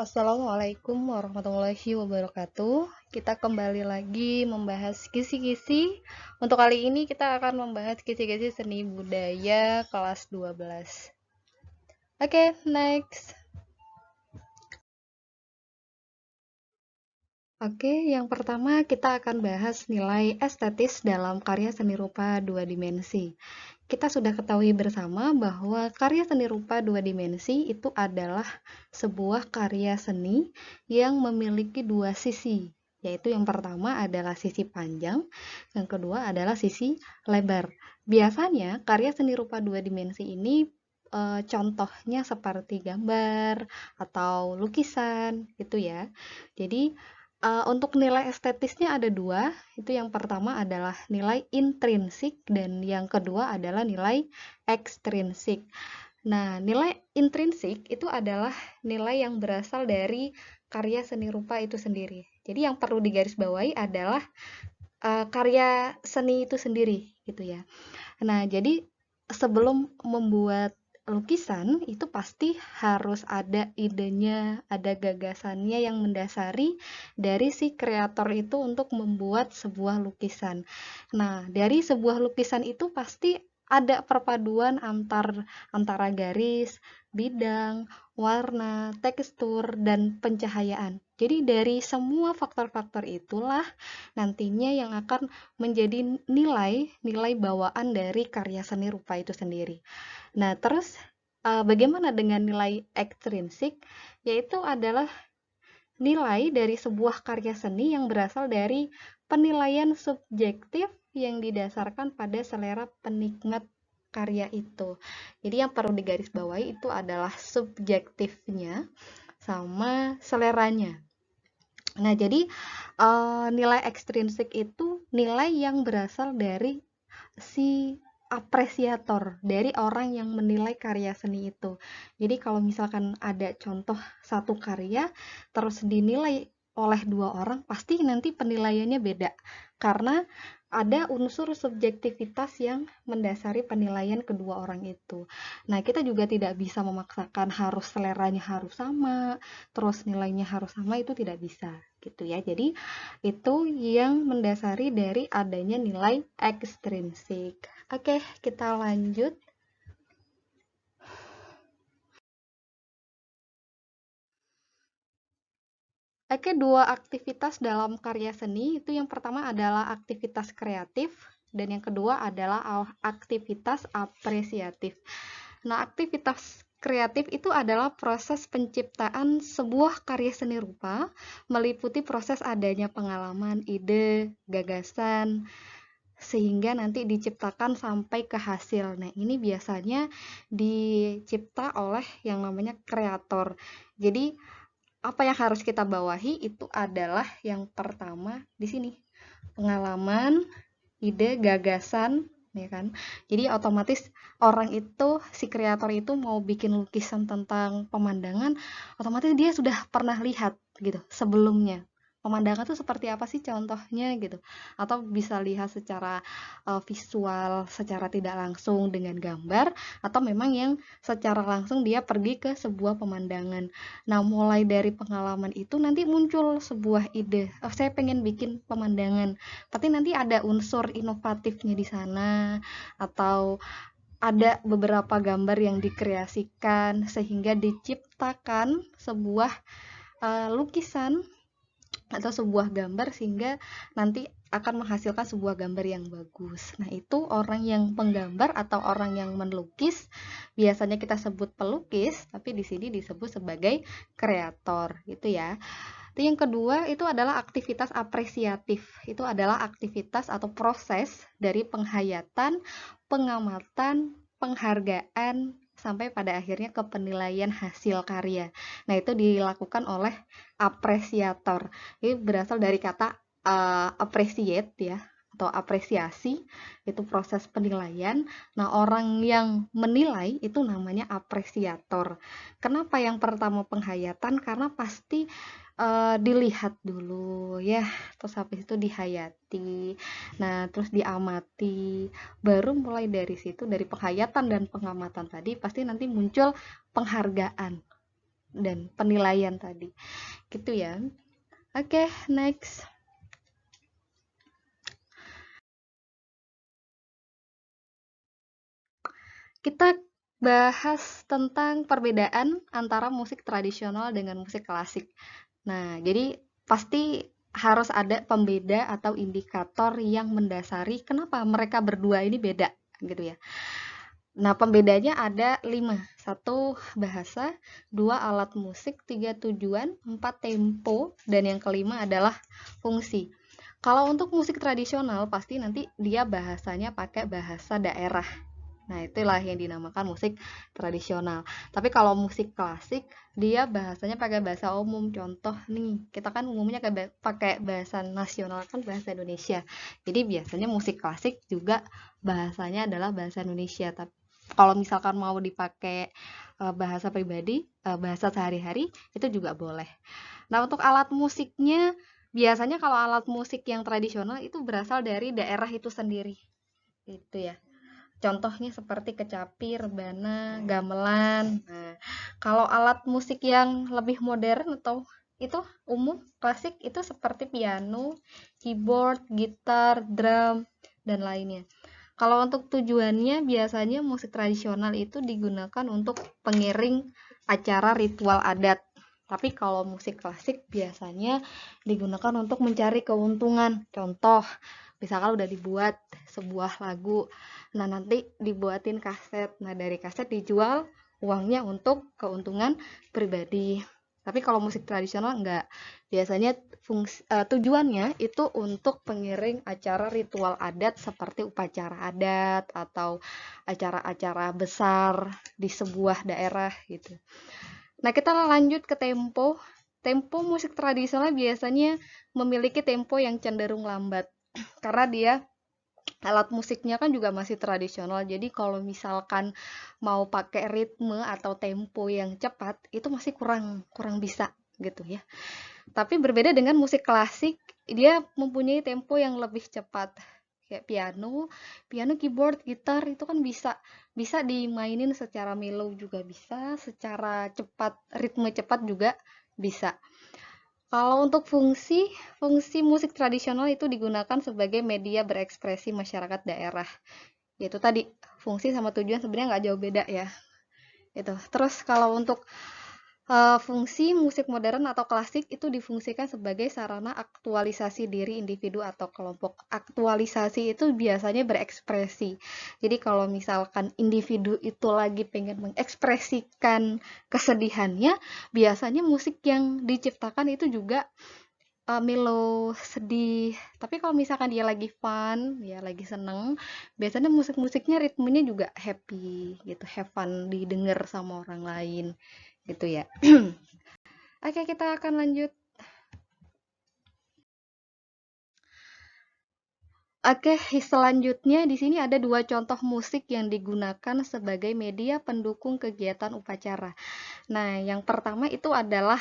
Assalamualaikum warahmatullahi wabarakatuh. Kita kembali lagi membahas kisi-kisi. Untuk kali ini kita akan membahas kisi-kisi seni budaya kelas 12. Oke, next. Oke, yang pertama kita akan bahas nilai estetis dalam karya seni rupa dua dimensi. Kita sudah ketahui bersama bahwa karya seni rupa dua dimensi itu adalah sebuah karya seni yang memiliki dua sisi, yaitu yang pertama adalah sisi panjang, yang kedua adalah sisi lebar. Biasanya karya seni rupa dua dimensi ini contohnya seperti gambar atau lukisan gitu ya. Jadi untuk nilai estetisnya ada dua, itu yang pertama adalah nilai intrinsik dan yang kedua adalah nilai ekstrinsik. Nah, nilai intrinsik itu adalah nilai yang berasal dari karya seni rupa itu sendiri. Jadi yang perlu digarisbawahi adalah karya seni itu sendiri gitu ya. Nah, jadi sebelum membuat lukisan itu pasti harus ada idenya, ada gagasannya yang mendasari dari si kreator itu untuk membuat sebuah lukisan. Nah, dari sebuah lukisan itu pasti ada perpaduan antara garis, bidang, warna, tekstur, dan pencahayaan. Jadi dari semua faktor-faktor itulah nantinya yang akan menjadi nilai bawaan dari karya seni rupa itu sendiri. Nah, terus bagaimana dengan nilai ekstrinsik? Yaitu adalah nilai dari sebuah karya seni yang berasal dari penilaian subjektif yang didasarkan pada selera penikmat karya itu. Jadi yang perlu digarisbawahi itu adalah subjektifnya sama seleranya. Nah, jadi nilai ekstrinsik itu nilai yang berasal dari si apresiator, dari orang yang menilai karya seni itu. Jadi kalau misalkan ada contoh satu karya terus dinilai oleh dua orang, pasti nanti penilaiannya beda. Karena ada unsur subjektivitas yang mendasari penilaian kedua orang itu. Nah, kita juga tidak bisa memaksakan harus seleranya harus sama, terus nilainya harus sama, itu tidak bisa gitu ya. Jadi itu yang mendasari dari adanya nilai ekstrinsik. Oke, kita lanjut. Oke, dua aktivitas dalam karya seni itu yang pertama adalah aktivitas kreatif dan yang kedua adalah aktivitas apresiatif. Nah, aktivitas kreatif itu adalah proses penciptaan sebuah karya seni rupa meliputi proses adanya pengalaman, ide, gagasan, sehingga nanti diciptakan sampai ke hasil. Nah, ini biasanya dicipta oleh yang namanya kreator. Jadi, apa yang harus kita bawahi itu adalah yang pertama di sini, pengalaman, ide, gagasan, ya kan? Jadi otomatis orang itu, si kreator itu mau bikin lukisan tentang pemandangan, otomatis dia sudah pernah lihat gitu sebelumnya. Pemandangan tuh seperti apa sih contohnya gitu. Atau bisa lihat secara visual, secara tidak langsung dengan gambar, atau memang yang secara langsung dia pergi ke sebuah pemandangan. Nah, mulai dari pengalaman itu nanti muncul sebuah ide. Oh, saya pengen bikin pemandangan. Tapi nanti ada unsur inovatifnya di sana atau ada beberapa gambar yang dikreasikan sehingga diciptakan sebuah lukisan atau sebuah gambar sehingga nanti akan menghasilkan sebuah gambar yang bagus. Nah, itu orang yang penggambar atau orang yang melukis biasanya kita sebut pelukis, tapi di sini disebut sebagai kreator gitu ya. Yang kedua itu adalah aktivitas apresiatif. Itu adalah aktivitas atau proses dari penghayatan, pengamatan, penghargaan sampai pada akhirnya ke penilaian hasil karya. Nah, itu dilakukan oleh apresiator. Ini berasal dari kata appreciate ya atau apresiasi, itu proses penilaian. Nah, orang yang menilai itu namanya apresiator. Kenapa yang pertama penghayatan? Karena pasti dilihat dulu ya, terus habis itu dihayati, nah terus diamati, baru mulai dari situ, dari penghayatan dan pengamatan tadi pasti nanti muncul penghargaan. dan penilaian tadi. Gitu ya. Oke, next. Kita bahas tentang perbedaan antara musik tradisional dengan musik klasik. Nah, jadi pasti harus ada pembeda atau indikator yang mendasari kenapa mereka berdua ini beda, gitu ya. Nah, pembedanya ada 5. 1 bahasa, 2 alat musik, 3 tujuan, 4 tempo, dan yang kelima adalah fungsi. Kalau untuk musik tradisional pasti nanti dia bahasanya pakai bahasa daerah. Nah, itulah yang dinamakan musik tradisional. Tapi kalau musik klasik, dia bahasanya pakai bahasa umum. Contoh nih, kita kan umumnya pakai bahasa nasional kan bahasa Indonesia. Jadi biasanya musik klasik juga bahasanya adalah bahasa Indonesia. Tapi kalau misalkan mau dipakai bahasa pribadi, bahasa sehari-hari, itu juga boleh. Nah, untuk alat musiknya, biasanya kalau alat musik yang tradisional itu berasal dari daerah itu sendiri. Itu ya. Contohnya seperti kecapi, rebana, gamelan. Nah, kalau alat musik yang lebih modern atau itu umum klasik itu seperti piano, keyboard, gitar, drum, dan lainnya. Kalau untuk tujuannya biasanya musik tradisional itu digunakan untuk pengiring acara ritual adat. Tapi kalau musik klasik biasanya digunakan untuk mencari keuntungan. Contoh, misalkan udah dibuat sebuah lagu, nah nanti dibuatin kaset, nah dari kaset dijual, uangnya untuk keuntungan pribadi. Tapi kalau musik tradisional enggak, biasanya tujuannya itu untuk pengiring acara ritual adat seperti upacara adat atau acara-acara besar di sebuah daerah gitu. Nah, kita lanjut ke tempo. Tempo musik tradisional biasanya memiliki tempo yang cenderung lambat karena dia alat musiknya kan juga masih tradisional. Jadi kalau misalkan mau pakai ritme atau tempo yang cepat, itu masih kurang kurang bisa gitu ya. Tapi berbeda dengan musik klasik, dia mempunyai tempo yang lebih cepat. Kayak piano, keyboard, gitar itu kan bisa bisa dimainin secara mellow juga bisa, secara cepat, ritme cepat juga bisa. Kalau untuk fungsi, fungsi musik tradisional itu digunakan sebagai media berekspresi masyarakat daerah. Yaitu tadi, fungsi sama tujuan sebenarnya nggak jauh beda ya. Itu. Terus kalau untuk fungsi musik modern atau klasik itu difungsikan sebagai sarana aktualisasi diri individu atau kelompok. Aktualisasi itu biasanya berekspresi. Jadi kalau misalkan individu itu lagi pengen mengekspresikan kesedihannya, biasanya musik yang diciptakan itu juga mellow, sedih. Tapi kalau misalkan dia lagi fun, ya lagi seneng, biasanya musik-musiknya ritmenya juga happy gitu, have fun didengar sama orang lain gitu ya. Oke, kita akan lanjut. Oke, selanjutnya di sini ada 2 contoh musik yang digunakan sebagai media pendukung kegiatan upacara. Nah, yang pertama itu adalah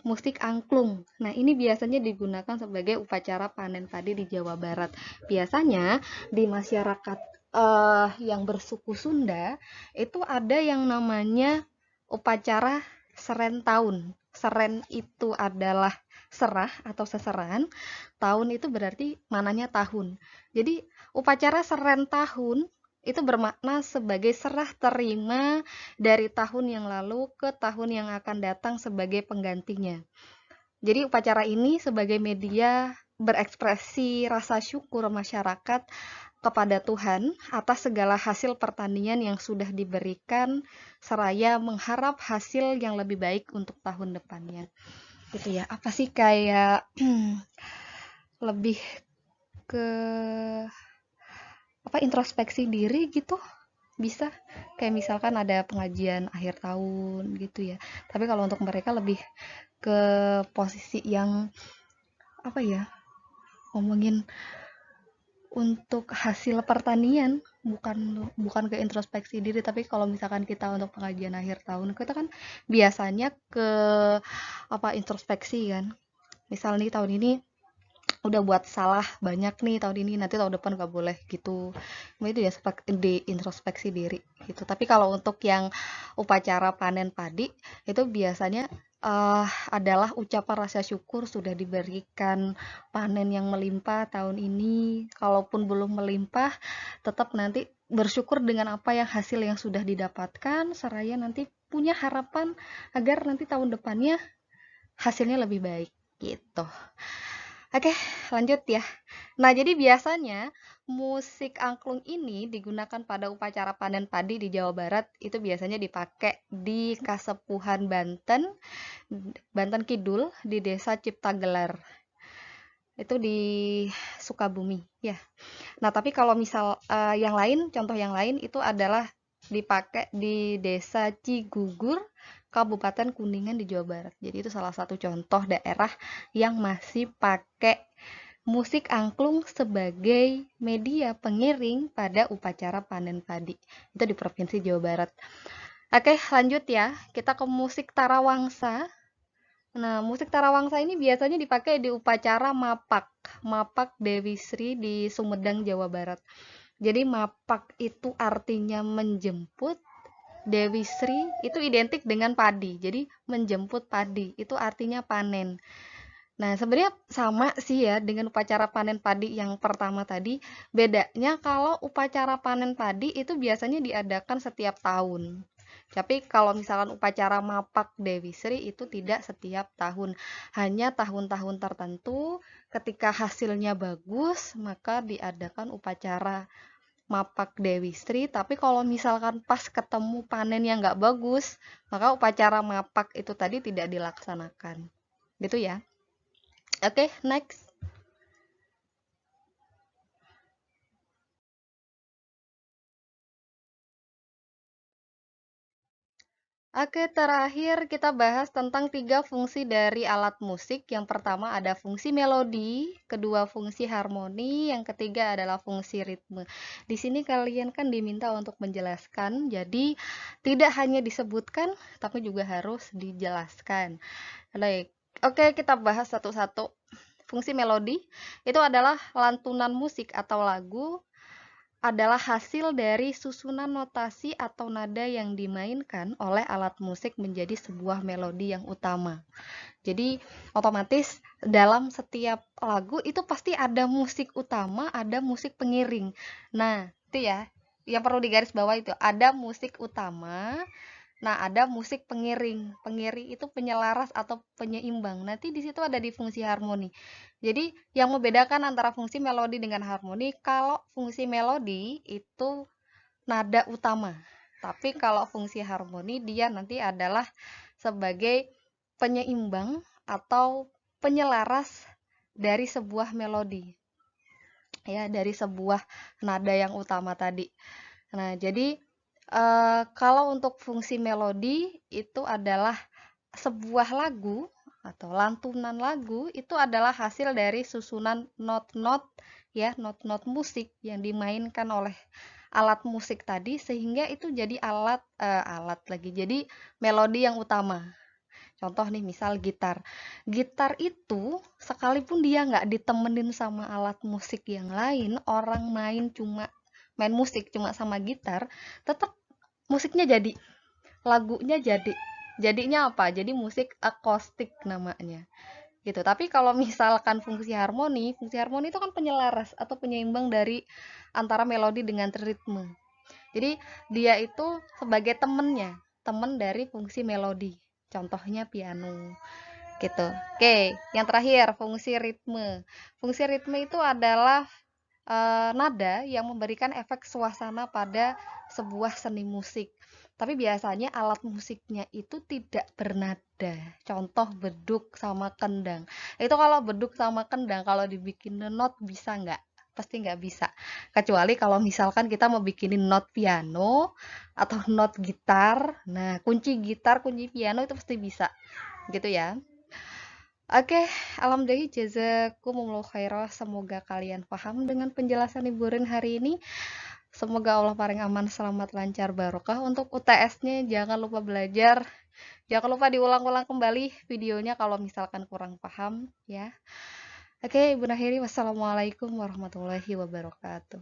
musik angklung. Nah, ini biasanya digunakan sebagai upacara panen padi di Jawa Barat. Biasanya di masyarakat yang bersuku Sunda itu ada yang namanya upacara seren tahun. Seren itu adalah serah atau seseran, tahun itu berarti mananya tahun. Jadi upacara seren tahun itu bermakna sebagai serah terima dari tahun yang lalu ke tahun yang akan datang sebagai penggantinya. Jadi upacara ini sebagai media berekspresi rasa syukur masyarakat kepada Tuhan atas segala hasil pertanian yang sudah diberikan seraya mengharap hasil yang lebih baik untuk tahun depannya. Gitu ya. Apa sih kayak lebih ke apa introspeksi diri gitu? Bisa kayak misalkan ada pengajian akhir tahun gitu ya. Tapi kalau untuk mereka lebih ke posisi yang apa ya? Ngomongin untuk hasil pertanian, bukan bukan ke introspeksi diri, tapi kalau misalkan kita untuk pengajian akhir tahun kita kan biasanya ke apa introspeksi kan. Misal nih tahun ini udah buat salah banyak nih tahun ini, nanti tahun depan gak boleh gitu. Nah, itu ya di introspeksi diri gitu. Tapi kalau untuk yang upacara panen padi itu biasanya adalah ucapan rasa syukur sudah diberikan panen yang melimpah tahun ini. Kalaupun belum melimpah, tetap nanti bersyukur dengan apa yang hasil yang sudah didapatkan, seraya nanti punya harapan agar nanti tahun depannya hasilnya lebih baik gitu. Oke, lanjut ya. Nah, jadi biasanya musik angklung ini digunakan pada upacara panen padi di Jawa Barat. Itu biasanya dipakai di Kasepuhan Banten, Banten Kidul, di Desa Ciptagelar. Itu di Sukabumi, ya. Nah, tapi kalau misal yang lain, contoh yang lain itu adalah dipakai di Desa Cigugur, Kabupaten Kuningan di Jawa Barat. Jadi itu salah satu contoh daerah yang masih pakai musik angklung sebagai media pengiring pada upacara panen padi. Itu di Provinsi Jawa Barat. Oke, lanjut ya. Kita ke musik tarawangsa. Nah, musik tarawangsa ini biasanya dipakai di upacara mapak. Mapak Dewi Sri di Sumedang, Jawa Barat. Jadi mapak itu artinya menjemput, Dewi Sri itu identik dengan padi. Jadi menjemput padi itu artinya panen. Nah, sebenarnya sama sih ya dengan upacara panen padi yang pertama tadi. Bedanya kalau upacara panen padi itu biasanya diadakan setiap tahun. Tapi kalau misalkan upacara mapak Dewi Sri itu tidak setiap tahun. Hanya tahun-tahun tertentu ketika hasilnya bagus, maka diadakan upacara mapak Dewi Sri. Tapi kalau misalkan pas ketemu panen yang nggak bagus, maka upacara mapak itu tadi tidak dilaksanakan. Gitu ya. Oke, next. Oke, terakhir kita bahas tentang 3 fungsi dari alat musik. Yang pertama ada fungsi melodi, kedua fungsi harmoni, yang ketiga adalah fungsi ritme. Di sini kalian kan diminta untuk menjelaskan, jadi tidak hanya disebutkan, tapi juga harus dijelaskan. Baik, oke kita bahas satu-satu. Fungsi melodi itu adalah lantunan musik atau lagu adalah hasil dari susunan notasi atau nada yang dimainkan oleh alat musik menjadi sebuah melodi yang utama. Jadi otomatis dalam setiap lagu itu pasti ada musik utama, ada musik pengiring. Nah, itu ya, yang perlu digarisbawahi itu ada musik utama. Nah, ada musik pengiring. Pengiring itu penyelaras atau penyeimbang. Nanti di situ ada di fungsi harmoni. Jadi, yang membedakan antara fungsi melodi dengan harmoni, kalau fungsi melodi itu nada utama. Tapi kalau fungsi harmoni dia nanti adalah sebagai penyeimbang atau penyelaras dari sebuah melodi. Ya, dari sebuah nada yang utama tadi. Nah, jadi kalau untuk fungsi melodi itu adalah sebuah lagu atau lantunan lagu itu adalah hasil dari susunan not-not ya, not-not musik yang dimainkan oleh alat musik tadi sehingga itu jadi alat lagi. Jadi melodi yang utama. Contoh nih misal gitar. Gitar itu sekalipun dia nggak ditemenin sama alat musik yang lain, orang main musik cuma sama gitar, tetap musiknya jadi, lagunya jadi. Jadinya apa? Jadi musik akustik namanya. Gitu. Tapi kalau misalkan fungsi harmoni itu kan penyelaras atau penyeimbang dari antara melodi dengan ritme. Jadi dia itu sebagai temen dari fungsi melodi. Contohnya piano gitu. Oke, yang terakhir fungsi ritme. Fungsi ritme itu adalah nada yang memberikan efek suasana pada sebuah seni musik. Tapi biasanya alat musiknya itu tidak bernada. Contoh beduk sama kendang. Itu kalau beduk sama kendang, kalau dibikin not bisa nggak? Pasti nggak bisa. Kecuali kalau misalkan kita mau bikinin not piano atau not gitar. Nah, kunci gitar, kunci piano itu pasti bisa. Gitu ya. Oke, alhamdulillah jazakumullah khairah. Semoga kalian paham dengan penjelasan Ibu Rin hari ini. Semoga Allah paling aman, selamat, lancar, barokah. Untuk UTS-nya jangan lupa belajar. Jangan lupa diulang-ulang kembali videonya kalau misalkan kurang paham ya. Oke, Ibu akhiri wassalamualaikum warahmatullahi wabarakatuh.